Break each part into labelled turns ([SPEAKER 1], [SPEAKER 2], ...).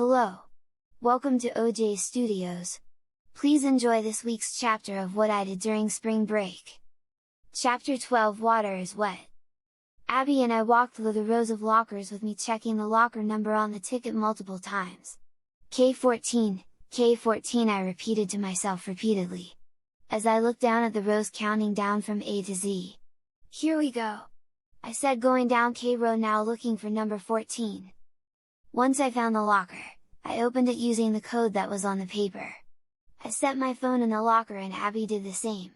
[SPEAKER 1] Hello! Welcome to OJ Studios. Please enjoy this week's chapter of what I did during spring break. Chapter 12 Water is Wet. Abby and I walked through the rows of lockers with me checking the locker number on the ticket multiple times. K14, K14 I repeated to myself repeatedly. As I looked down at the rows counting down from A to Z. Here we go! I said going down K row now looking for number 14. Once I found the locker, I opened it using the code that was on the paper. I set my phone in the locker and Abby did the same.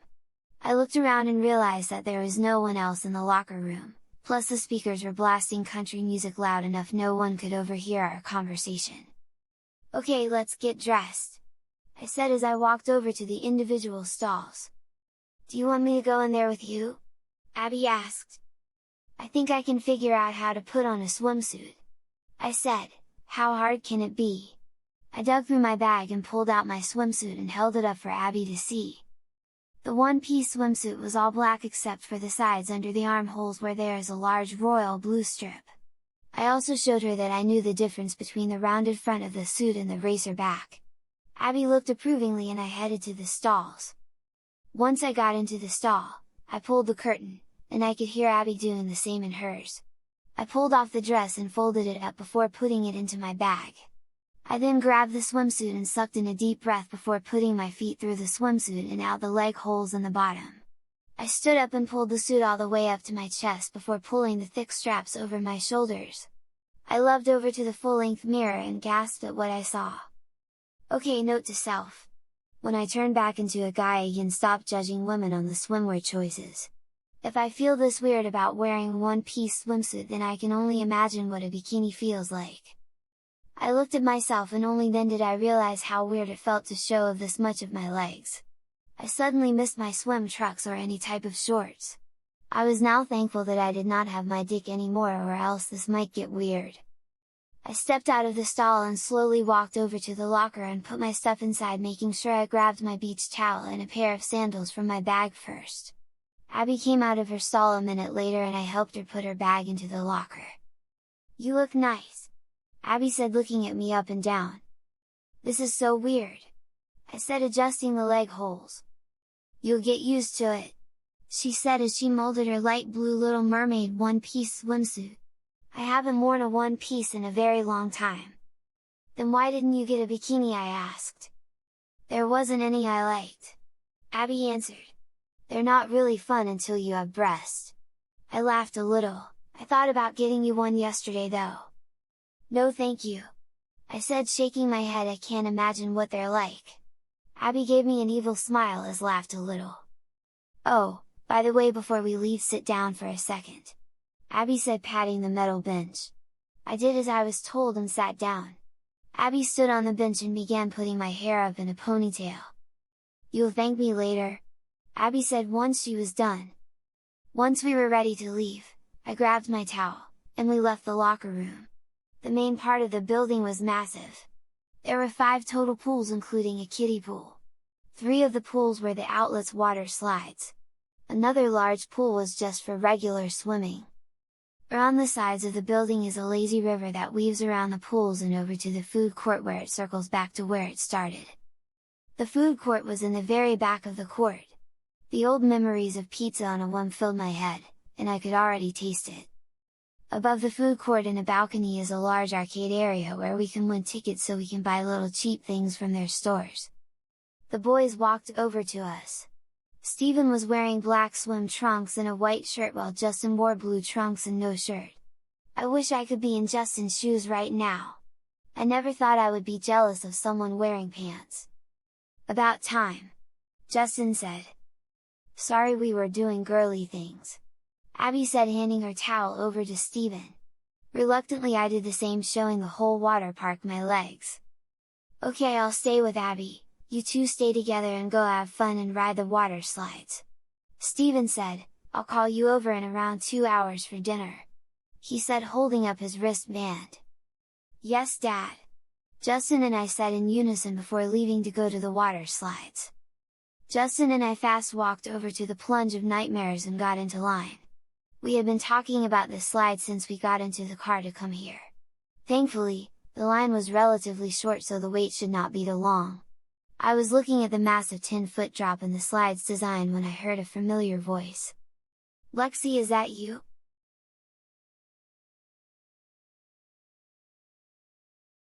[SPEAKER 1] I looked around and realized that there was no one else in the locker room, plus the speakers were blasting country music loud enough no one could overhear our conversation. Okay, let's get dressed! I said as I walked over to the individual stalls. Do you want me to go in there with you? Abby asked. I think I can figure out how to put on a swimsuit. I said, how hard can it be? I dug through my bag and pulled out my swimsuit and held it up for Abby to see. The one-piece swimsuit was all black except for the sides under the armholes where there is a large royal blue strip. I also showed her that I knew the difference between the rounded front of the suit and the racer back. Abby looked approvingly and I headed to the stalls. Once I got into the stall, I pulled the curtain, and I could hear Abby doing the same in hers. I pulled off the dress and folded it up before putting it into my bag. I then grabbed the swimsuit and sucked in a deep breath before putting my feet through the swimsuit and out the leg holes in the bottom. I stood up and pulled the suit all the way up to my chest before pulling the thick straps over my shoulders. I loved over to the full-length mirror and gasped at what I saw. Okay, note to self. When I turn back into a guy again, stop judging women on the swimwear choices. If I feel this weird about wearing a one-piece swimsuit, then I can only imagine what a bikini feels like. I looked at myself and only then did I realize how weird it felt to show of this much of my legs. I suddenly missed my swim trunks or any type of shorts. I was now thankful that I did not have my dick anymore or else this might get weird. I stepped out of the stall and slowly walked over to the locker and put my stuff inside, making sure I grabbed my beach towel and a pair of sandals from my bag first. Abby came out of her stall a minute later and I helped her put her bag into the locker. You look nice! Abby said, looking at me up and down. This is so weird! I said, adjusting the leg holes. You'll get used to it! She said as she molded her light blue Little Mermaid one-piece swimsuit. I haven't worn a one-piece in a very long time. Then why didn't you get a bikini? I asked. There wasn't any I liked. Abby answered. They're not really fun until you have breasts. I laughed a little. I thought about getting you one yesterday though. No thank you. I said, shaking my head. I can't imagine what they're like. Abby gave me an evil smile as laughed a little. Oh, by the way, before we leave, sit down for a second. Abby said, patting the metal bench. I did as I was told and sat down. Abby stood on the bench and began putting my hair up in a ponytail. You'll thank me later? Abby said once she was done. Once we were ready to leave, I grabbed my towel, and we left the locker room. The main part of the building was massive. There were 5 total pools including a kiddie pool. 3 of the pools were the outlets water slides. Another large pool was just for regular swimming. Around the sides of the building is a lazy river that weaves around the pools and over to the food court where it circles back to where it started. The food court was in the very back of the court. The old memories of pizza on a whim filled my head, and I could already taste it. Above the food court in a balcony is a large arcade area where we can win tickets so we can buy little cheap things from their stores. The boys walked over to us. Steven was wearing black swim trunks and a white shirt while Justin wore blue trunks and no shirt. I wish I could be in Justin's shoes right now. I never thought I would be jealous of someone wearing pants. About time! Justin said. Sorry, we were doing girly things. Abby said, handing her towel over to Steven. Reluctantly I did the same, showing the whole water park my legs. Okay, I'll stay with Abby, you two stay together and go have fun and ride the water slides. Steven said, I'll call you over in around 2 hours for dinner. He said, holding up his wristband. Yes, Dad! Justin and I said in unison before leaving to go to the water slides. Justin and I fast walked over to the Plunge of Nightmares and got into line. We had been talking about this slide since we got into the car to come here. Thankfully, the line was relatively short so the wait should not be too long. I was looking at the massive 10-foot drop in the slide's design when I heard a familiar voice. "Lexi, is that you?"